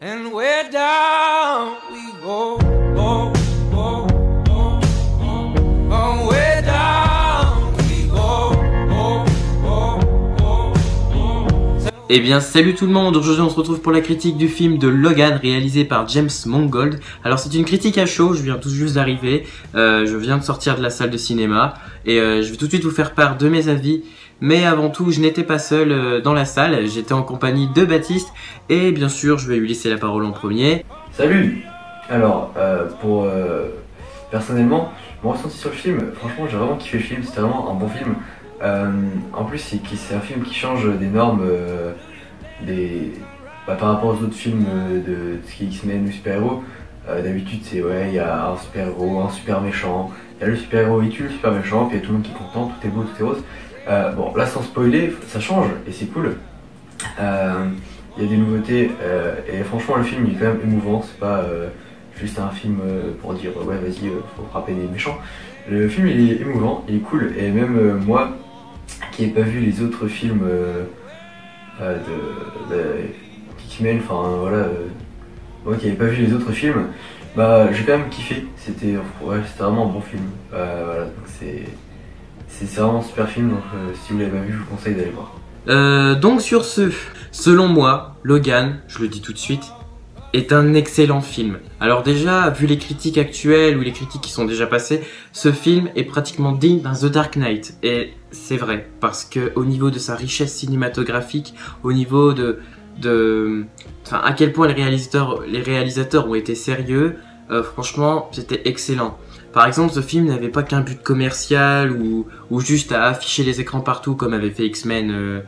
And we're down we go, go, go, go, go. And we're down we go, go, go, go, go. Eh bien salut tout le monde, aujourd'hui on se retrouve pour la critique du film de Logan réalisé par James Mangold. Alors c'est une critique à chaud, je viens tout juste d'arriver, je viens de sortir de la salle de cinéma et je vais tout de suite vous faire part de mes avis. Mais avant tout, je n'étais pas seul dans la salle, j'étais en compagnie de Baptiste et bien sûr je vais lui laisser la parole en premier. Salut. Alors, personnellement, mon ressenti sur le film, franchement j'ai vraiment kiffé le film, c'était vraiment un bon film. En plus c'est un film qui change des normes par rapport aux autres films de ce qui est X-Men ou super-héros. D'habitude c'est ouais, il y a un super-héros, un super méchant, il y a le super-héros il tue le super méchant, puis il y a tout le monde qui est content, tout est beau, tout est rose. Bon là sans spoiler, ça change et c'est cool. Il y a des nouveautés et franchement le film il est quand même émouvant, c'est pas juste un film pour dire ouais vas-y faut frapper des méchants. Le film il est émouvant, il est cool et même moi qui n'ai pas vu les autres films X-Men, enfin voilà, moi qui n'avais pas vu les autres films, bah j'ai quand même kiffé, c'était vraiment un bon film, voilà, donc c'est vraiment un super film, donc si vous l'avez pas vu je vous conseille d'aller voir. Donc sur ce, selon moi, Logan, je le dis tout de suite, est un excellent film. Alors déjà, vu les critiques actuelles ou les critiques qui sont déjà passées, ce film est pratiquement digne d'un The Dark Knight. Et c'est vrai, parce que au niveau de sa richesse cinématographique, au niveau enfin, à quel point les réalisateurs ont été sérieux, franchement, c'était excellent. Par exemple, ce film n'avait pas qu'un but commercial ou juste à afficher les écrans partout comme avait fait X-Men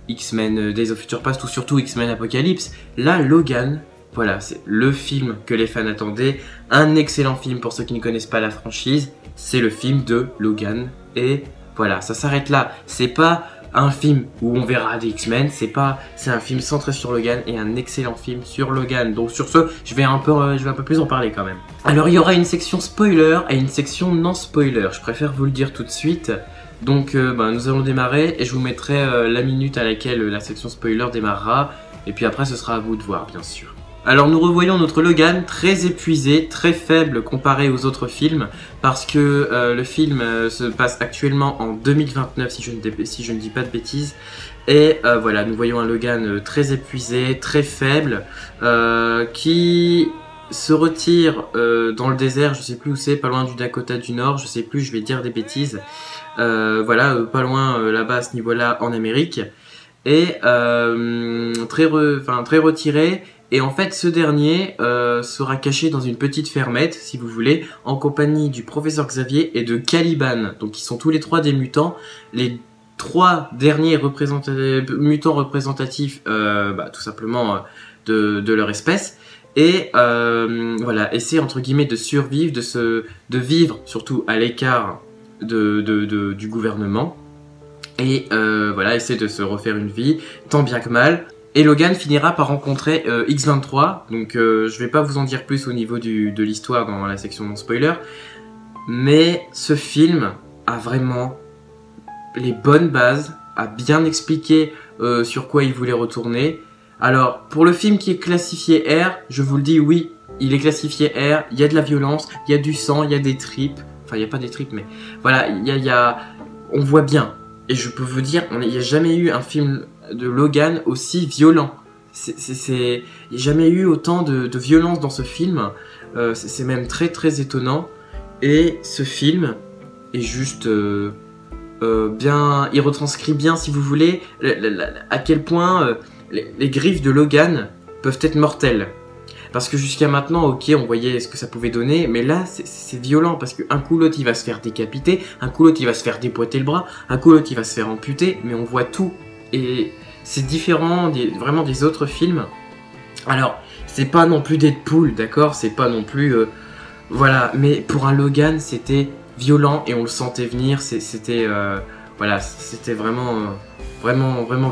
Days of Future Past ou surtout X-Men Apocalypse. Là, Logan, voilà, c'est le film que les fans attendaient, un excellent film pour ceux qui ne connaissent pas la franchise, c'est le film de Logan et voilà, ça s'arrête là. C'est pas un film où on verra des X-Men, c'est un film centré sur Logan et un excellent film sur Logan. Donc sur ce, je vais un peu plus en parler quand même. Alors il y aura une section spoiler et une section non spoiler, je préfère vous le dire tout de suite. Donc nous allons démarrer et je vous mettrai la minute à laquelle la section spoiler démarrera et puis après ce sera à vous de voir bien sûr. Alors nous revoyons notre Logan très épuisé, très faible comparé aux autres films parce que le film se passe actuellement en 2029 si je ne dis pas de bêtises et voilà, nous voyons un Logan très épuisé, très faible qui se retire dans le désert, je sais plus où c'est, pas loin du Dakota du Nord, je sais plus, je vais dire des bêtises, voilà, pas loin là-bas à ce niveau-là en Amérique et très retiré. Et en fait, ce dernier sera caché dans une petite fermette, si vous voulez, en compagnie du professeur Xavier et de Caliban. Donc, ils sont tous les trois des mutants. Les trois derniers mutants représentatifs, tout simplement, de leur espèce. Et voilà, essayer entre guillemets de survivre, de vivre surtout à l'écart du gouvernement. Et voilà, essayer de se refaire une vie, tant bien que mal. Et Logan finira par rencontrer X-23, donc je vais pas vous en dire plus au niveau de l'histoire dans la section non spoiler, mais ce film a vraiment les bonnes bases, a bien expliqué sur quoi il voulait retourner. Alors, pour le film qui est classifié R, je vous le dis, oui, il est classifié R, il y a de la violence, il y a du sang, il y a des tripes, enfin il n'y a pas des tripes, mais voilà, on voit bien. Et je peux vous dire, il n'y a jamais eu un film de Logan aussi violent. Il n'y a jamais eu autant de violence dans ce film. C'est même très très étonnant. Et ce film est juste bien... Il retranscrit bien, si vous voulez, à quel point les griffes de Logan peuvent être mortelles. Parce que jusqu'à maintenant, ok, on voyait ce que ça pouvait donner, mais là, c'est violent, parce qu'un coup, l'autre, il va se faire décapiter, un coup, l'autre, il va se faire déboîter le bras, un coup, l'autre, il va se faire amputer, mais on voit tout. Et c'est différent vraiment des autres films. Alors, c'est pas non plus Deadpool, d'accord? C'est pas non plus... voilà, mais pour un Logan, c'était violent, et on le sentait venir, c'était... voilà, c'était vraiment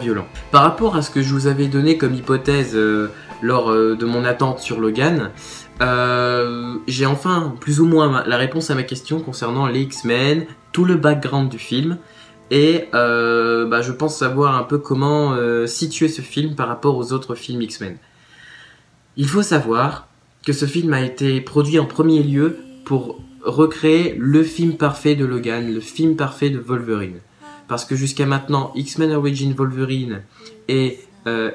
violent. Par rapport à ce que je vous avais donné comme hypothèse... lors de mon attente sur Logan, j'ai enfin plus ou moins la réponse à ma question concernant les X-Men, tout le background du film, et je pense savoir un peu comment situer ce film par rapport aux autres films X-Men. Il faut savoir que ce film a été produit en premier lieu pour recréer le film parfait de Logan, le film parfait de Wolverine. Parce que jusqu'à maintenant, X-Men Origins Wolverine et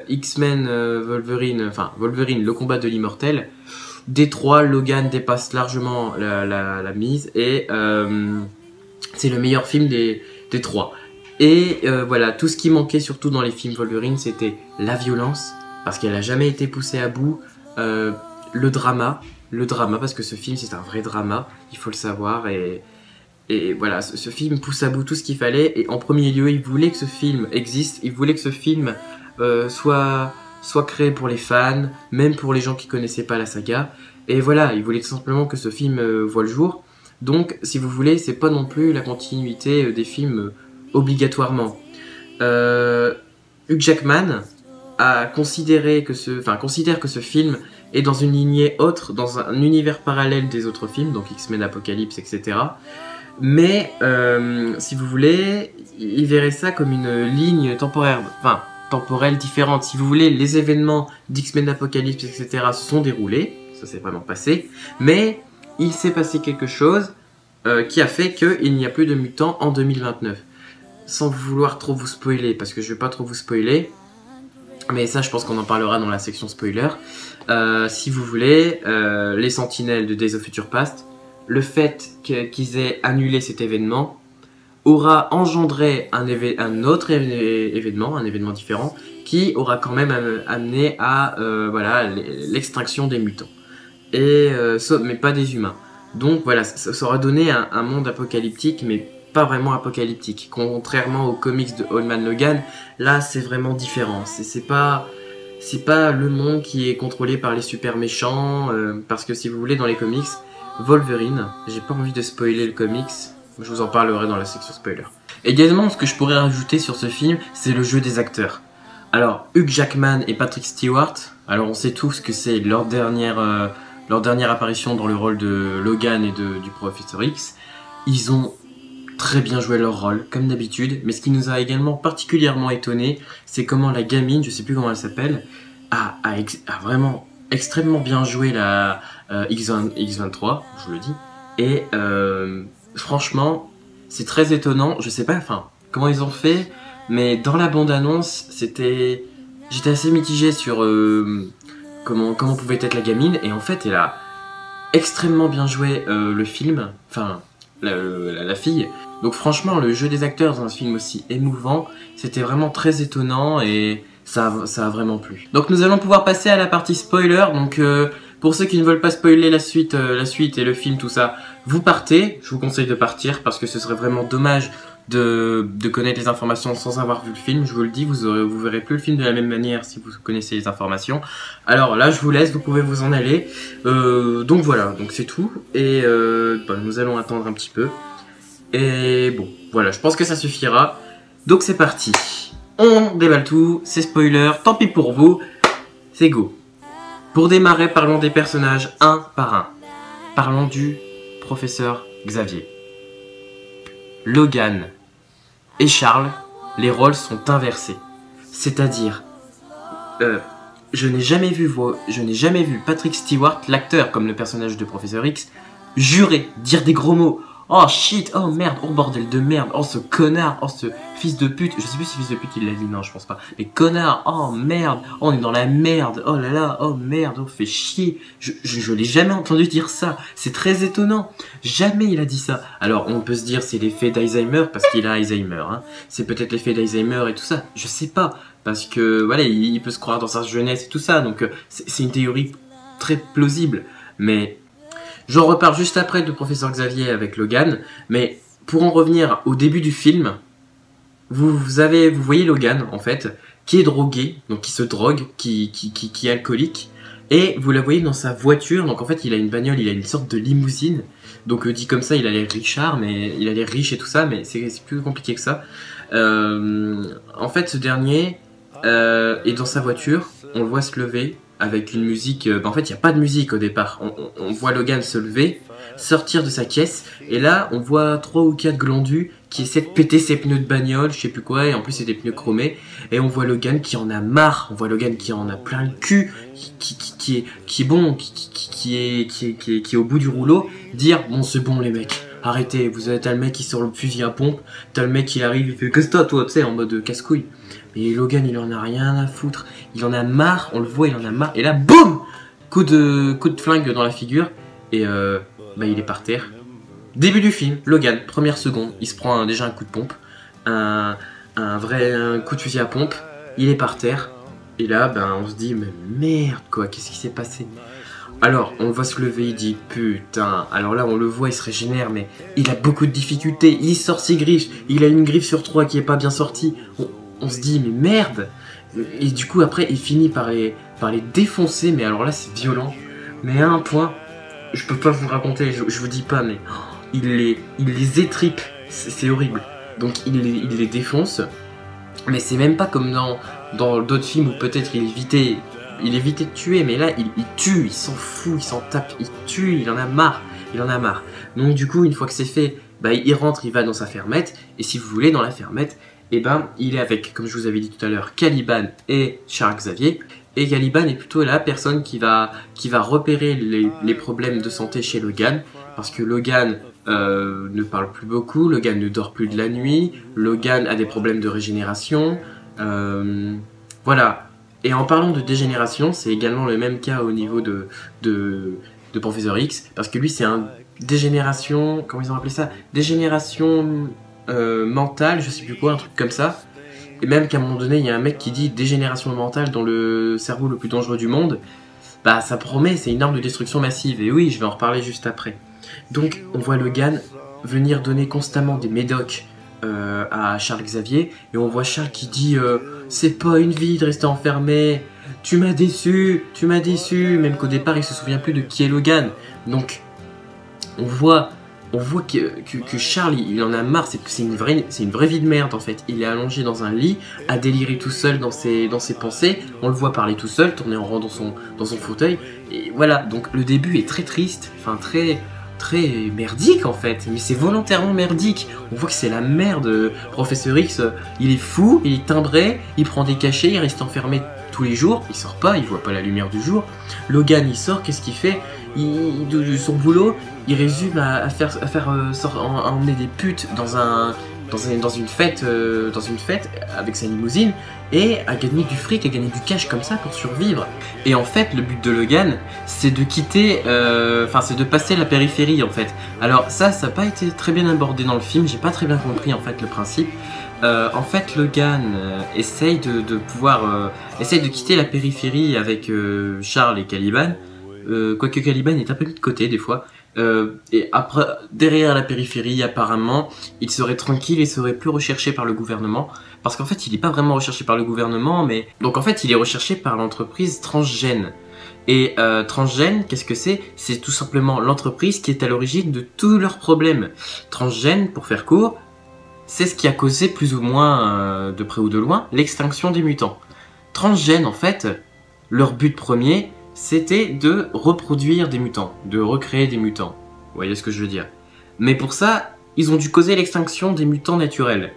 X-Men Wolverine, enfin Wolverine, le combat de l'immortel, des trois, Logan dépasse largement la mise et c'est le meilleur film des trois. Et voilà, tout ce qui manquait surtout dans les films Wolverine, c'était la violence, parce qu'elle n'a jamais été poussée à bout, le drama, parce que ce film c'est un vrai drama, il faut le savoir, et voilà, ce film pousse à bout tout ce qu'il fallait, et en premier lieu, il voulait que ce film existe, il voulait que ce film soit créé pour les fans, même pour les gens qui connaissaient pas la saga, et voilà, il voulait tout simplement que ce film voit le jour. Donc, si vous voulez, c'est pas non plus la continuité des films obligatoirement. Hugh Jackman considère que ce film est dans une lignée autre, dans un univers parallèle des autres films, donc X-Men Apocalypse, etc. Mais, si vous voulez, il verrait ça comme une ligne temporelle différente. Si vous voulez, les événements d'X-Men Apocalypse, etc. se sont déroulés, ça s'est vraiment passé, mais il s'est passé quelque chose qui a fait qu'il n'y a plus de mutants en 2029. Sans vouloir trop vous spoiler, parce que je vais pas trop vous spoiler, mais ça je pense qu'on en parlera dans la section spoiler. Si vous voulez, les sentinelles de Days of Future Past, le fait qu'ils aient annulé cet événement aura engendré un autre événement, un événement différent, qui aura quand même amené à l'extinction des mutants. Mais pas des humains. Donc voilà, ça aura donné un monde apocalyptique, mais pas vraiment apocalyptique. Contrairement aux comics de Old Man Logan, là c'est vraiment différent. C'est pas le monde qui est contrôlé par les super méchants, parce que si vous voulez, dans les comics, Wolverine, j'ai pas envie de spoiler le comics, je vous en parlerai dans la section spoiler. Également, ce que je pourrais rajouter sur ce film, c'est le jeu des acteurs. Alors, Hugh Jackman et Patrick Stewart, alors on sait tous que c'est leur dernière apparition dans le rôle de Logan et du Professeur X. Ils ont très bien joué leur rôle, comme d'habitude, mais ce qui nous a également particulièrement étonné, c'est comment la gamine, je sais plus comment elle s'appelle, a vraiment extrêmement bien joué la X23, je vous le dis, et franchement, c'est très étonnant, je sais pas comment ils ont fait, mais dans la bande-annonce, j'étais assez mitigé sur comment pouvait être la gamine, et en fait elle a extrêmement bien joué le film, la fille. Donc franchement, le jeu des acteurs dans un film aussi émouvant, c'était vraiment très étonnant et ça a vraiment plu. Donc nous allons pouvoir passer à la partie spoiler. Donc pour ceux qui ne veulent pas spoiler la suite et le film, tout ça, vous partez. Je vous conseille de partir parce que ce serait vraiment dommage de connaître les informations sans avoir vu le film. Je vous le dis, vous verrez plus le film de la même manière si vous connaissez les informations. Alors là, je vous laisse, vous pouvez vous en aller. Donc voilà, donc c'est tout. Et nous allons attendre un petit peu. Et bon, voilà, je pense que ça suffira. Donc c'est parti. On déballe tout, c'est spoiler, tant pis pour vous. C'est go. Pour démarrer, parlons des personnages un par un. Parlons du professeur Xavier. Logan et Charles, les rôles sont inversés. C'est-à-dire, je n'ai jamais vu Patrick Stewart, l'acteur comme le personnage de Professeur X, jurer, dire des gros mots. Oh shit, oh merde, oh bordel de merde, oh ce connard, oh ce fils de pute. Je sais plus si fils de pute il l'a dit, non je pense pas. Mais connard, oh merde, oh, on est dans la merde, oh là là, oh merde, oh fait chier. Je l'ai jamais entendu dire ça, c'est très étonnant. Jamais il a dit ça. Alors on peut se dire c'est l'effet d'Alzheimer parce qu'il a Alzheimer, hein. C'est peut-être l'effet d'Alzheimer et tout ça, je sais pas. Parce que voilà, il peut se croire dans sa jeunesse et tout ça, donc c'est une théorie très plausible. Mais j'en reparle juste après de Professeur Xavier avec Logan, mais pour en revenir au début du film, vous voyez Logan en fait, qui est drogué, donc qui se drogue, qui est alcoolique, et vous la voyez dans sa voiture, donc en fait il a une bagnole, il a une sorte de limousine, donc dit comme ça il a l'air richard, mais il a l'air riche et tout ça, mais c'est plus compliqué que ça. En fait ce dernier est dans sa voiture, on le voit se lever, avec une musique. En fait, il n'y a pas de musique au départ. On voit Logan se lever, sortir de sa caisse, et là, on voit 3 ou 4 glandus qui essaient de péter ses pneus de bagnole, je sais plus quoi, et en plus, c'est des pneus chromés. Et on voit Logan qui en a marre, on voit Logan qui en a plein le cul, qui est bon, qui est au bout du rouleau, dire bon, c'est bon, les mecs. Arrêtez, t'as le mec qui sort le fusil à pompe, t'as le mec qui arrive, il fait qu'est-ce que toi, tu sais, en mode casse-couille. Mais Logan, il en a rien à foutre, il en a marre, on le voit, il en a marre, et là, boum, coup de flingue dans la figure, et il est par terre. Début du film, Logan, première seconde, il se prend déjà un coup de pompe, un coup de fusil à pompe, il est par terre, et là, on se dit, mais merde, quoi, qu'est-ce qui s'est passé? Alors, on va se lever, il dit putain. Alors là, on le voit, il se régénère, mais il a beaucoup de difficultés. Il sort ses griffes, il a une griffe sur 3 qui est pas bien sortie. On se dit, mais merde. Et du coup, après, il finit par les défoncer, mais alors là, c'est violent. Mais à un point, je peux pas vous raconter, je vous dis pas, mais il les étripe. C'est horrible. Donc, il les défonce. Mais c'est même pas comme dans d'autres films où peut-être il évitait de tuer, mais là, il tue, il s'en fout, il s'en tape, il tue, il en a marre. Donc du coup, une fois que c'est fait, il rentre, il va dans sa fermette, et si vous voulez, dans la fermette, il est avec, comme je vous avais dit tout à l'heure, Caliban et Charles Xavier, et Caliban est plutôt la personne qui va repérer les problèmes de santé chez Logan, parce que Logan ne parle plus beaucoup, Logan ne dort plus de la nuit, Logan a des problèmes de régénération, voilà. Et en parlant de dégénération, c'est également le même cas au niveau de Professeur X, parce que lui c'est un dégénération, comment ils ont appelé ça? Dégénération mentale, je sais plus quoi, un truc comme ça. Et même qu'à un moment donné, il y a un mec qui dit dégénération mentale dans le cerveau le plus dangereux du monde. Ça promet, c'est une arme de destruction massive. Et oui, je vais en reparler juste après. Donc on voit Logan venir donner constamment des médocs à Charles Xavier, et on voit Charles qui dit c'est pas une vie de rester enfermé, tu m'as déçu, même qu'au départ il se souvient plus de qui est Logan. Donc on voit que Charles il en a marre, c'est une vraie vie de merde en fait. Il est allongé dans un lit à délirer tout seul dans ses pensées, on le voit parler tout seul, tourner en rond dans son fauteuil, et voilà. Donc le début est très triste, enfin très merdique en fait, mais c'est volontairement merdique. On voit que c'est la merde. Professeur X, il est fou, il est timbré, il prend des cachets, il reste enfermé tous les jours, il sort pas, il voit pas la lumière du jour. Logan il sort, qu'est-ce qu'il fait? De son boulot, il résume à emmener des putes dans une fête avec sa limousine, et à gagner du fric, à gagner du cash comme ça pour survivre. Et en fait, le but de Logan, c'est de quitter, c'est de passer la périphérie en fait. Alors ça n'a pas été très bien abordé dans le film, j'ai pas très bien compris en fait le principe. En fait, Logan essaye de quitter la périphérie avec Charles et Caliban, quoique Caliban est un peu mis de côté des fois. Et après, derrière la périphérie, apparemment, il serait tranquille et serait plus recherché par le gouvernement. Parce qu'en fait, il n'est pas vraiment recherché par le gouvernement, mais... Donc en fait, il est recherché par l'entreprise Transgène. Et Transgène, qu'est-ce que c'est? C'est tout simplement l'entreprise qui est à l'origine de tous leurs problèmes. Transgène, pour faire court, c'est ce qui a causé plus ou moins, de près ou de loin, l'extinction des mutants. Transgène, en fait, leur but premier, c'était de reproduire des mutants, de recréer des mutants. Vous voyez ce que je veux dire? Mais pour ça, ils ont dû causer l'extinction des mutants naturels.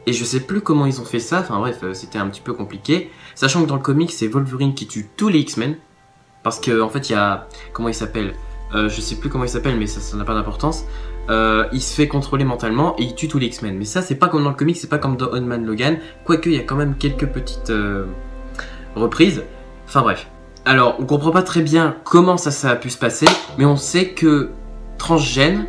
Et je sais plus comment ils ont fait ça, enfin bref, c'était un petit peu compliqué. Sachant que dans le comic, c'est Wolverine qui tue tous les X-Men. Parce qu'en fait, il y a... Comment il s'appelle? Je sais plus comment il s'appelle, mais ça n'a pas d'importance. Il se fait contrôler mentalement et il tue tous les X-Men. Mais ça, c'est pas comme dans le comic, c'est pas comme dans Old Man Logan. Quoique, il y a quand même quelques petites reprises. Enfin bref. Alors, on comprend pas très bien comment ça a pu se passer, mais on sait que Transgène,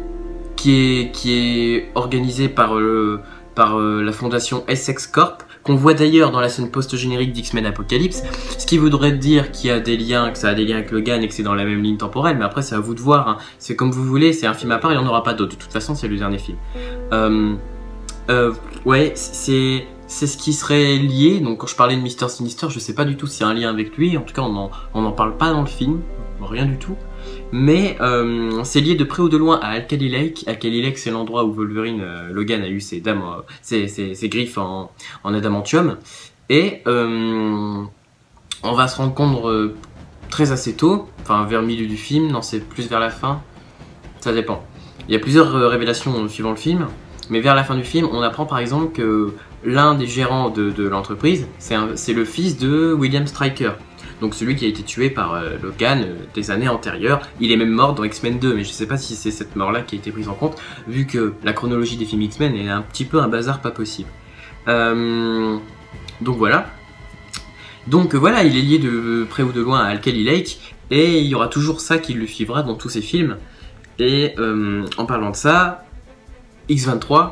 qui est organisé par la fondation Essex Corp, qu'on voit d'ailleurs dans la scène post-générique d'X-Men Apocalypse, ce qui voudrait dire qu'il y a des liens, que ça a des liens avec Logan et que c'est dans la même ligne temporelle, mais après c'est à vous de voir, hein. C'est comme vous voulez, c'est un film à part, il n'y en aura pas d'autre, de toute façon c'est le dernier film. Ouais, c'est ce qui serait lié, donc quand je parlais de Mr. Sinister, je sais pas du tout s'il y a un lien avec lui, en tout cas on en parle pas dans le film, rien du tout. Mais c'est lié de près ou de loin à Alkali Lake. Alkali Lake, c'est l'endroit où Wolverine, Logan a eu ses griffes en adamantium. Et on va se rendre compte très assez tôt, enfin vers le milieu du film, non c'est plus vers la fin, ça dépend. Il y a plusieurs révélations suivant le film, mais vers la fin du film, on apprend par exemple que l'un des gérants de l'entreprise, c'est le fils de William Stryker. Donc celui qui a été tué par Logan des années antérieures. Il est même mort dans X-Men 2, mais je sais pas si c'est cette mort-là qui a été prise en compte, vu que la chronologie des films X-Men est un petit peu un bazar pas possible. Donc voilà. Donc voilà, il est lié de près ou de loin à Alkali Lake, et il y aura toujours ça qui le suivra dans tous ses films. Et en parlant de ça, X-23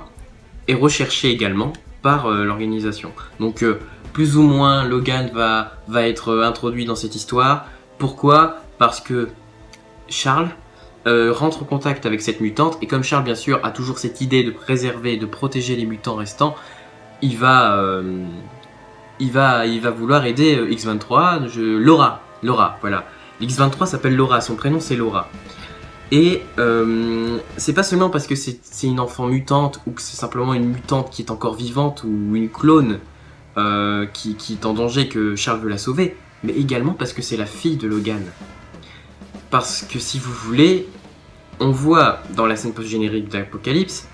est recherché également par l'organisation. Donc plus ou moins Logan va être introduit dans cette histoire. Pourquoi? Parce que Charles rentre en contact avec cette mutante, et comme Charles bien sûr a toujours cette idée de préserver et de protéger les mutants restants, il va vouloir aider X-23, Laura, voilà. X-23 s'appelle Laura, son prénom c'est Laura. Et c'est pas seulement parce que c'est une enfant mutante, ou que c'est simplement une mutante qui est encore vivante, ou une clone qui est en danger que Charles veut la sauver, mais également parce que c'est la fille de Logan. Parce que si vous voulez, on voit dans la scène post-générique d'Apocalypse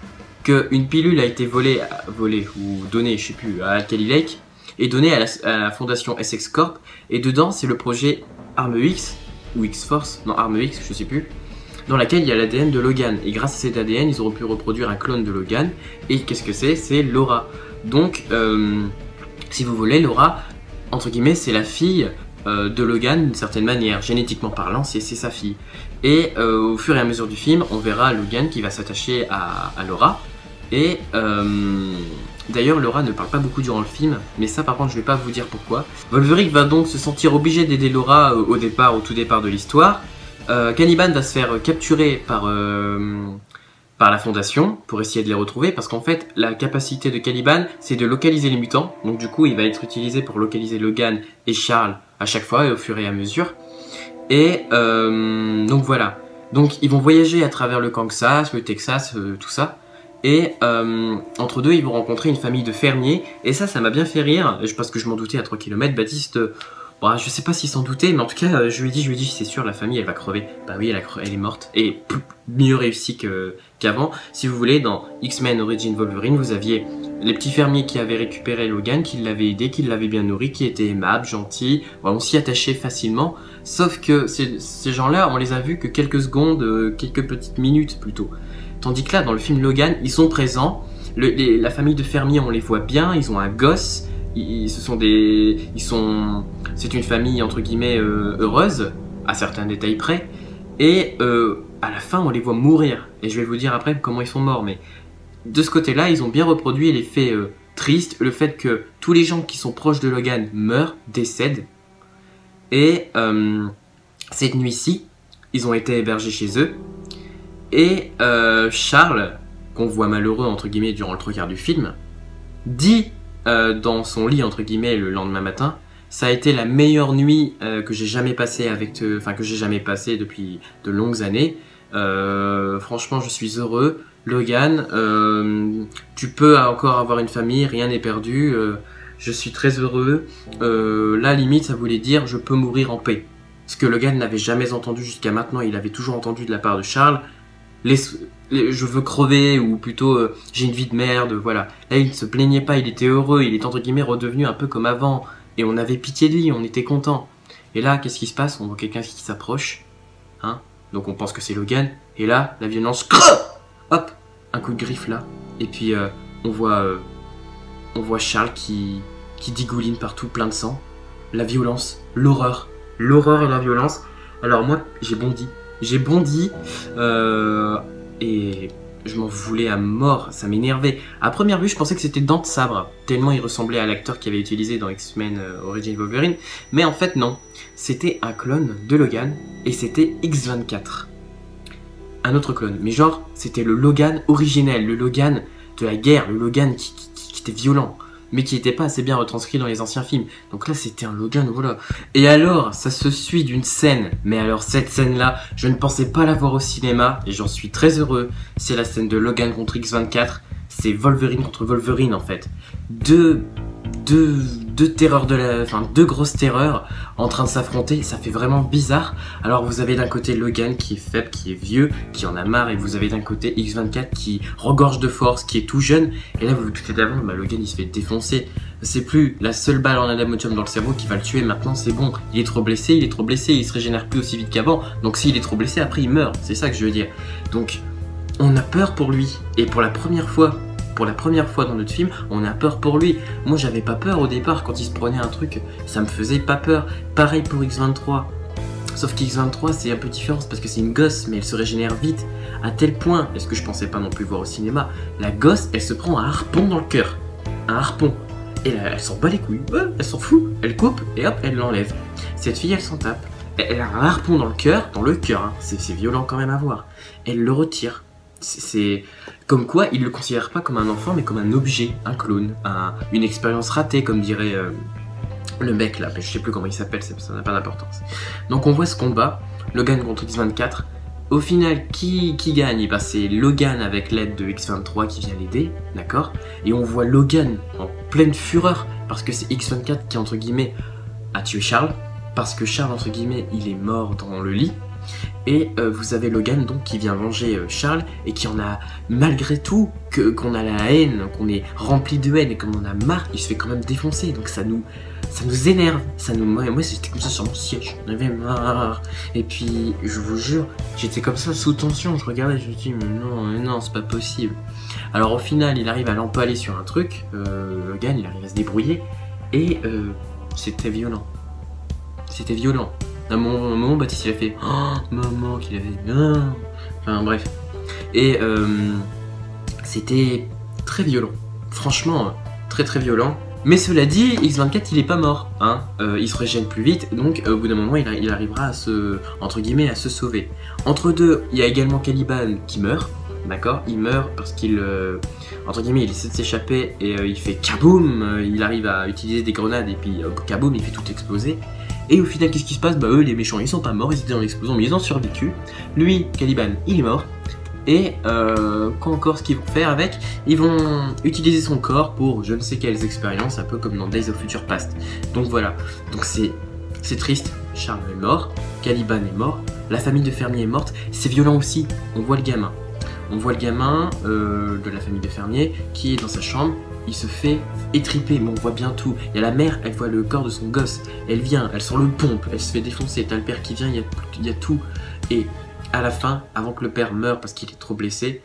qu'une pilule a été volée ou donnée, je sais plus, à Alkali Lake, et donnée à la fondation Essex Corp, et dedans c'est le projet Arme X, ou X-Force, non Arme X, je sais plus, dans laquelle il y a l'ADN de Logan, et grâce à cet ADN ils auront pu reproduire un clone de Logan, et qu'est-ce que c'est Laura. Donc si vous voulez, Laura, entre guillemets, c'est la fille de Logan d'une certaine manière, génétiquement parlant, c'est sa fille. Et au fur et à mesure du film, on verra Logan qui va s'attacher à Laura. Et d'ailleurs, Laura ne parle pas beaucoup durant le film, mais ça par contre je vais pas vous dire pourquoi. Wolverine va donc se sentir obligé d'aider Laura au tout départ de l'histoire. Caliban va se faire capturer par la fondation pour essayer de les retrouver, parce qu'en fait la capacité de Caliban c'est de localiser les mutants, donc du coup il va être utilisé pour localiser Logan et Charles à chaque fois et au fur et à mesure. Et donc voilà, donc ils vont voyager à travers le Kansas, le Texas, tout ça, et entre deux ils vont rencontrer une famille de fermiers, et ça m'a bien fait rire, parce que je m'en doutais à 3 km, Baptiste... Bon, je sais pas s'il s'en doutait, mais en tout cas, je lui ai dit, c'est sûr, la famille, elle va crever. Bah oui, elle est morte, et mieux réussie qu'avant. Si vous voulez, dans X-Men Origin Wolverine, vous aviez les petits fermiers qui avaient récupéré Logan, qui l'avaient aidé, qui l'avaient bien nourri, qui étaient aimables, gentils, on s'y attachait facilement. Sauf que ces gens-là, on les a vus que quelques secondes, quelques petites minutes plutôt. Tandis que là, dans le film Logan, ils sont présents, la famille de fermiers, on les voit bien, ils ont un gosse, c'est une famille entre guillemets heureuse, à certains détails près, et à la fin on les voit mourir, et je vais vous dire après comment ils sont morts, mais de ce côté-là ils ont bien reproduit l'effet triste, le fait que tous les gens qui sont proches de Logan meurent, décèdent, et cette nuit-ci, ils ont été hébergés chez eux, et Charles, qu'on voit malheureux entre guillemets durant le 3/4 du film, dit dans son lit entre guillemets le lendemain matin: ça a été la meilleure nuit que j'ai jamais passée que j'ai jamais passée depuis de longues années. Franchement, je suis heureux. Logan, tu peux encore avoir une famille, rien n'est perdu. Je suis très heureux. Là, limite, ça voulait dire je peux mourir en paix. Ce que Logan n'avait jamais entendu jusqu'à maintenant, il avait toujours entendu de la part de Charles. Je veux crever, ou plutôt j'ai une vie de merde, voilà. Là il ne se plaignait pas, il était heureux, il est entre guillemets redevenu un peu comme avant, et on avait pitié de lui, on était content. Et là qu'est-ce qui se passe? On voit quelqu'un qui s'approche, hein, donc on pense que c'est Logan, et là la violence, hop, un coup de griffe là, et puis on voit Charles qui digouline partout, plein de sang, la violence, l'horreur et la violence. Alors moi j'ai bondi, et je m'en voulais à mort, ça m'énervait. À première vue, je pensais que c'était Dent de Sabre, tellement il ressemblait à l'acteur qui avait utilisé dans X-Men Origin Wolverine, mais en fait non, c'était un clone de Logan, et c'était X-24. Un autre clone, mais genre, c'était le Logan originel, le Logan de la guerre, le Logan qui était violent, mais qui n'était pas assez bien retranscrit dans les anciens films. Donc là, c'était un Logan, voilà. Et alors, ça se suit d'une scène, mais alors cette scène-là, je ne pensais pas la voir au cinéma, et j'en suis très heureux. C'est la scène de Logan contre X-24, c'est Wolverine contre Wolverine en fait. Deux deux terreurs deux grosses terreurs en train de s'affronter, ça fait vraiment bizarre. Alors vous avez d'un côté Logan qui est faible, qui est vieux, qui en a marre, et vous avez d'un côté X-24 qui regorge de force, qui est tout jeune, et là vous vous doutez d'avant, bah Logan il se fait défoncer. C'est plus la seule balle en adamantium dans le cerveau qui va le tuer, maintenant c'est bon, il est trop blessé, il se régénère plus aussi vite qu'avant, donc s'il est trop blessé après il meurt, c'est ça que je veux dire. Donc on a peur pour lui, et pour la première fois dans notre film, on a peur pour lui. Moi j'avais pas peur au départ quand il se prenait un truc, ça me faisait pas peur. Pareil pour X-23. Sauf qu'X-23 c'est un peu différent parce que c'est une gosse mais elle se régénère vite. À tel point, est-ce que je pensais pas non plus voir au cinéma, la gosse elle se prend un harpon dans le cœur. Un harpon. Et là, elle s'en bat les couilles, ouais, elle s'en fout, elle coupe et hop elle l'enlève. Cette fille elle s'en tape. Elle a un harpon dans le cœur, hein. C'est violent quand même à voir. Elle le retire. C'est comme quoi il le considère pas comme un enfant mais comme un objet, un clone, une expérience ratée comme dirait le mec là, je sais plus comment il s'appelle, ça n'a pas d'importance. Donc on voit ce combat, Logan contre X-24. Au final, qui gagne? Bah, c'est Logan avec l'aide de X-23 qui vient l'aider, d'accord? Et on voit Logan en pleine fureur parce que c'est X-24 qui entre guillemets a tué Charles, parce que Charles entre guillemets il est mort dans le lit. Et vous avez Logan donc qui vient venger Charles et qui en a, malgré tout, qu'on a la haine, qu'on est rempli de haine et qu'on en a marre, il se fait quand même défoncer. Donc ça nous énerve, moi j'étais comme ça sur mon siège, j'en avais marre. Et puis je vous jure, j'étais comme ça sous tension, je regardais, je me dis mais non, c'est pas possible. Alors au final il arrive à l'empaler sur un truc, Logan il arrive à se débrouiller et c'était violent. C'était violent. À un moment, Baptiste il a fait oh, maman qu'il avait bien. Enfin bref. Et c'était très violent. Franchement, très très violent. Mais cela dit, X-24 il est pas mort. Hein. Il se régène plus vite. Donc au bout d'un moment, il arrivera à se, entre guillemets, à se sauver. Entre deux, il y a également Caliban qui meurt. D'accord, il meurt parce qu'il, entre guillemets, il essaie de s'échapper et il fait kaboum. Il arrive à utiliser des grenades et puis kaboum, il fait tout exploser. Et au final, qu'est-ce qui se passe? Bah eux, les méchants, ils sont pas morts, ils étaient dans l'explosion, mais ils ont survécu. Lui, Caliban, il est mort. Et quoi encore, ce qu'ils vont faire avec? Ils vont utiliser son corps pour je ne sais quelles expériences, un peu comme dans Days of Future Past. Donc voilà, donc c'est triste. Charles est mort, Caliban est mort, la famille de fermiers est morte. C'est violent aussi, on voit le gamin. On voit le gamin de la famille de fermiers qui est dans sa chambre. Il se fait étriper, mais on voit bien tout. Il y a la mère, elle voit le corps de son gosse. Elle vient, elle sort le pompe, elle se fait défoncer. T'as le père qui vient, il y a tout. Et à la fin, avant que le père meure parce qu'il est trop blessé,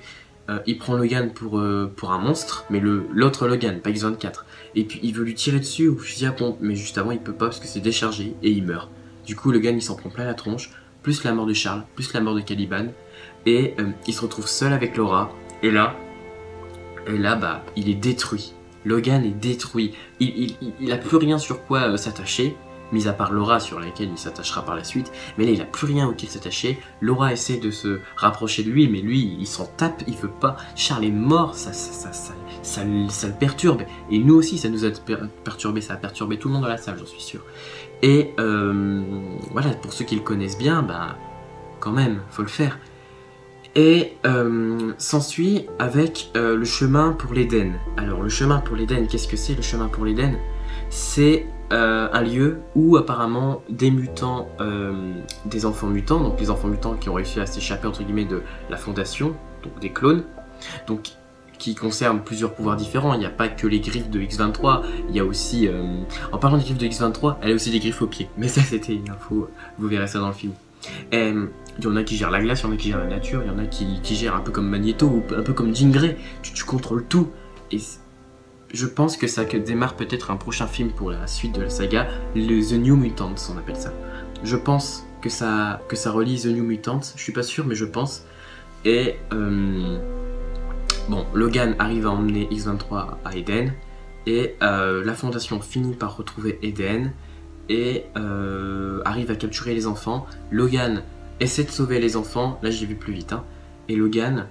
il prend Logan pour un monstre, mais l'autre Logan, pas X-24. Et puis il veut lui tirer dessus au fusil à pompe, mais juste avant il peut pas parce que c'est déchargé et il meurt. Du coup Logan il s'en prend plein la tronche, plus la mort de Charles, plus la mort de Caliban. Et il se retrouve seul avec Laura. Et là, bah, il est détruit. Logan est détruit. Il a plus rien sur quoi s'attacher, mis à part Laura sur laquelle il s'attachera par la suite. Mais là, il a plus rien auquel s'attacher. Laura essaie de se rapprocher de lui, mais lui, il s'en tape, il veut pas. Charles est mort, ça le perturbe. Et nous aussi, ça nous a perturbé, ça a perturbé tout le monde dans la salle, j'en suis sûr. Et voilà, pour ceux qui le connaissent bien, bah, quand même, faut le faire. Et s'ensuit avec le chemin pour l'Éden. Alors le chemin pour l'Éden, qu'est-ce que c'est le chemin pour l'Éden? C'est un lieu où apparemment des mutants, des enfants mutants, donc les enfants mutants qui ont réussi à s'échapper entre guillemets de la fondation, donc des clones, donc qui concernent plusieurs pouvoirs différents. Il n'y a pas que les griffes de X-23, il y a aussi, en parlant des griffes de X-23, elle a aussi des griffes aux pieds. Mais ça c'était une info, vous verrez ça dans le film. Et, il y en a qui gèrent la glace, il y en a qui gèrent la nature, il y en a qui gèrent un peu comme Magneto ou un peu comme Jean Grey. Tu contrôles tout. Et je pense que ça démarre peut-être un prochain film pour la suite de la saga, The New Mutants, on appelle ça. Je pense que ça relie The New Mutants, je suis pas sûr mais je pense. Et bon, Logan arrive à emmener X-23 à Eden et la Fondation finit par retrouver Eden et arrive à capturer les enfants. Logan essaie de sauver les enfants, là j'ai vu plus vite, hein. Et Logan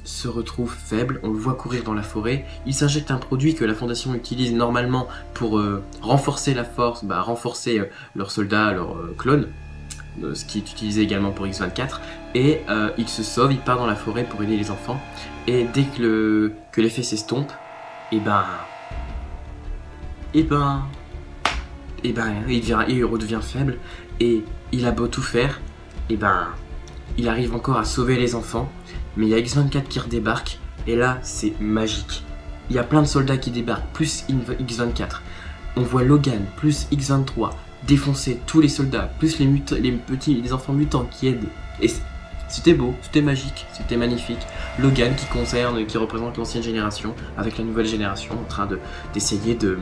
se retrouve faible, on le voit courir dans la forêt, il s'injecte un produit que la Fondation utilise normalement pour renforcer la force, renforcer leurs soldats, leurs clones, ce qui est utilisé également pour X-24, et il se sauve, il part dans la forêt pour aider les enfants, et dès que l'effet s'estompe, et ben et ben il redevient faible, et il a beau tout faire, et ben il arrive encore à sauver les enfants, mais il y a X-24 qui redébarque, et là c'est magique. Il y a plein de soldats qui débarquent, plus X-24. On voit Logan, plus X-23, défoncer tous les soldats, plus les enfants mutants qui aident. Et c'était beau, c'était magique, c'était magnifique. Logan qui représente l'ancienne génération, avec la nouvelle génération, en train d'essayer de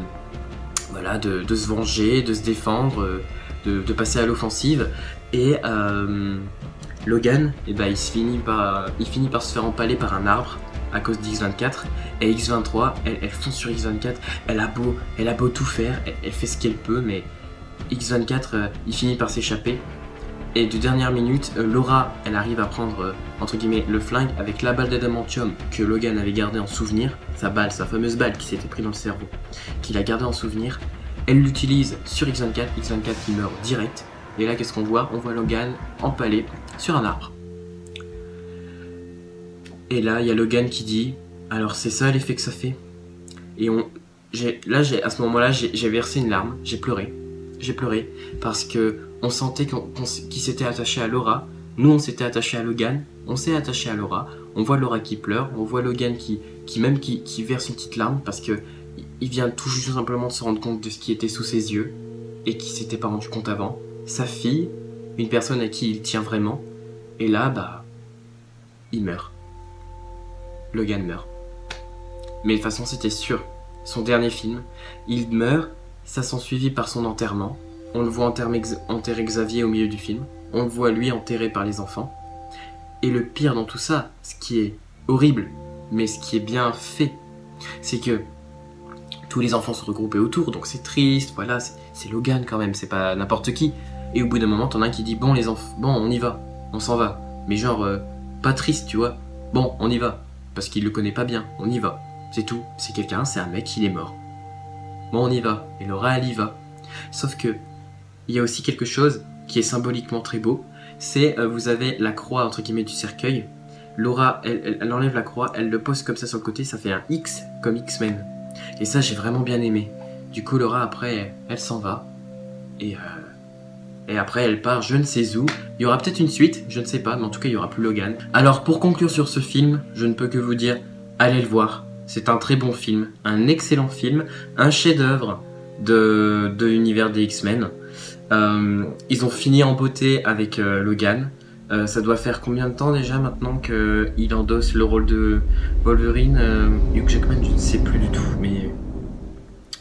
se venger, de se défendre, de passer à l'offensive. Et Logan, il finit par se faire empaler par un arbre à cause d'X-24, et X-23, elle fonce sur X-24, elle a beau tout faire, elle fait ce qu'elle peut, mais X-24, il finit par s'échapper, et de dernière minute, Laura, elle arrive à prendre, entre guillemets, le flingue avec la balle d'adamantium que Logan avait gardée en souvenir, sa fameuse balle qui s'était prise dans le cerveau, qu'il a gardée en souvenir, elle l'utilise sur X-24, X-24 qui meurt direct, et là qu'est-ce qu'on voit? On voit Logan empalé sur un arbre. Et là, il y a Logan qui dit, alors c'est ça l'effet que ça fait. Et à ce moment-là, j'ai versé une larme, j'ai pleuré, parce que on sentait qu'il s'était attaché à Laura. Nous, on s'était attaché à Logan, on s'est attaché à Laura. On voit Laura qui pleure, on voit Logan qui verse une petite larme parce que il vient tout juste simplement de se rendre compte de ce qui était sous ses yeux et qui s'était pas rendu compte avant. Sa fille, une personne à qui il tient vraiment, et là, il meurt. Logan meurt. Mais de toute façon, c'était sûr. Son dernier film, il meurt, ça s'ensuivit par son enterrement. On le voit enterrer Xavier au milieu du film. On le voit lui enterré par les enfants. Et le pire dans tout ça, ce qui est horrible, mais ce qui est bien fait, c'est que tous les enfants sont regroupés autour, donc c'est triste, voilà, c'est Logan quand même, c'est pas n'importe qui. Et au bout d'un moment, t'en as un qui dit, bon les enfants, bon on y va, on s'en va. Mais genre, pas triste, tu vois. Bon, on y va. Parce qu'il le connaît pas bien, on y va. C'est tout, c'est quelqu'un, c'est un mec, il est mort. Bon, on y va, et Laura, elle y va. Sauf que, il y a aussi quelque chose qui est symboliquement très beau, c'est, vous avez la croix, entre guillemets, du cercueil. Laura, elle enlève la croix, elle le pose comme ça sur le côté, ça fait un X, comme X-Men. Et ça, j'ai vraiment bien aimé. Du coup, Laura, après, elle s'en va. Et après, elle part je ne sais où. Il y aura peut-être une suite, je ne sais pas, mais en tout cas, il n'y aura plus Logan. Alors, pour conclure sur ce film, je ne peux que vous dire, allez le voir. C'est un très bon film, un excellent film, un chef-d'œuvre de l'univers des X-Men. Ils ont fini en beauté avec Logan. Ça doit faire combien de temps déjà maintenant qu'il endosse le rôle de Wolverine? Hugh Jackman, je ne sais plus du tout, mais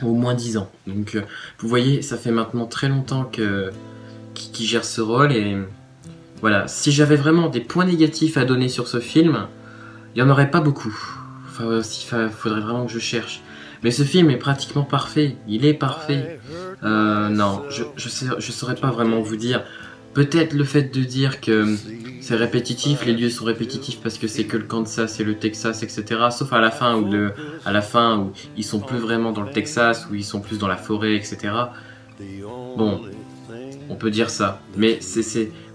au moins 10 ans. Donc, vous voyez, ça fait maintenant très longtemps qu'il gère ce rôle, et voilà. Si j'avais vraiment des points négatifs à donner sur ce film, il n'y en aurait pas beaucoup. Enfin, il faudrait vraiment que je cherche. Mais ce film est pratiquement parfait, il est parfait. Non, je saurais pas vraiment vous dire. Peut-être le fait de dire que c'est répétitif, les lieux sont répétitifs parce que c'est que le Kansas et le Texas, etc. Sauf à la fin où ils sont plus vraiment dans le Texas, où ils sont plus dans la forêt, etc. Bon, on peut dire ça. Mais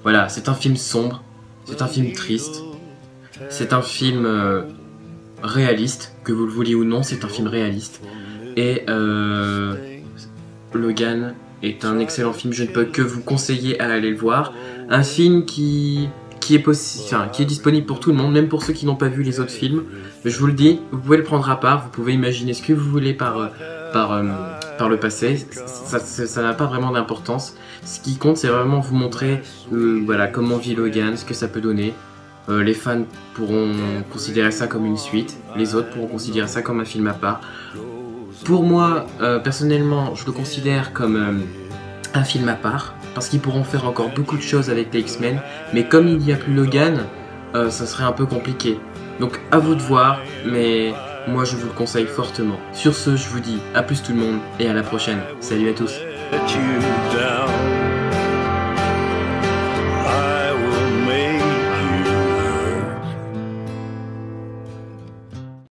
voilà, c'est un film sombre, c'est un film triste, c'est un film réaliste, que vous le vouliez ou non, c'est un film réaliste. Et Logan est un excellent film, je ne peux que vous conseiller à aller le voir. Un film qui est disponible pour tout le monde, même pour ceux qui n'ont pas vu les autres films. Mais je vous le dis, vous pouvez le prendre à part, vous pouvez imaginer ce que vous voulez par le passé. Ça n'a pas vraiment d'importance. Ce qui compte, c'est vraiment vous montrer voilà, comment vit Logan, ce que ça peut donner. Les fans pourront considérer ça comme une suite, les autres pourront considérer ça comme un film à part. Pour moi, personnellement, je le considère comme un film à part, parce qu'ils pourront faire encore beaucoup de choses avec les X-Men, mais comme il n'y a plus Logan, ça serait un peu compliqué. Donc à vous de voir, mais moi je vous le conseille fortement. Sur ce, je vous dis à plus tout le monde, et à la prochaine. Salut à tous.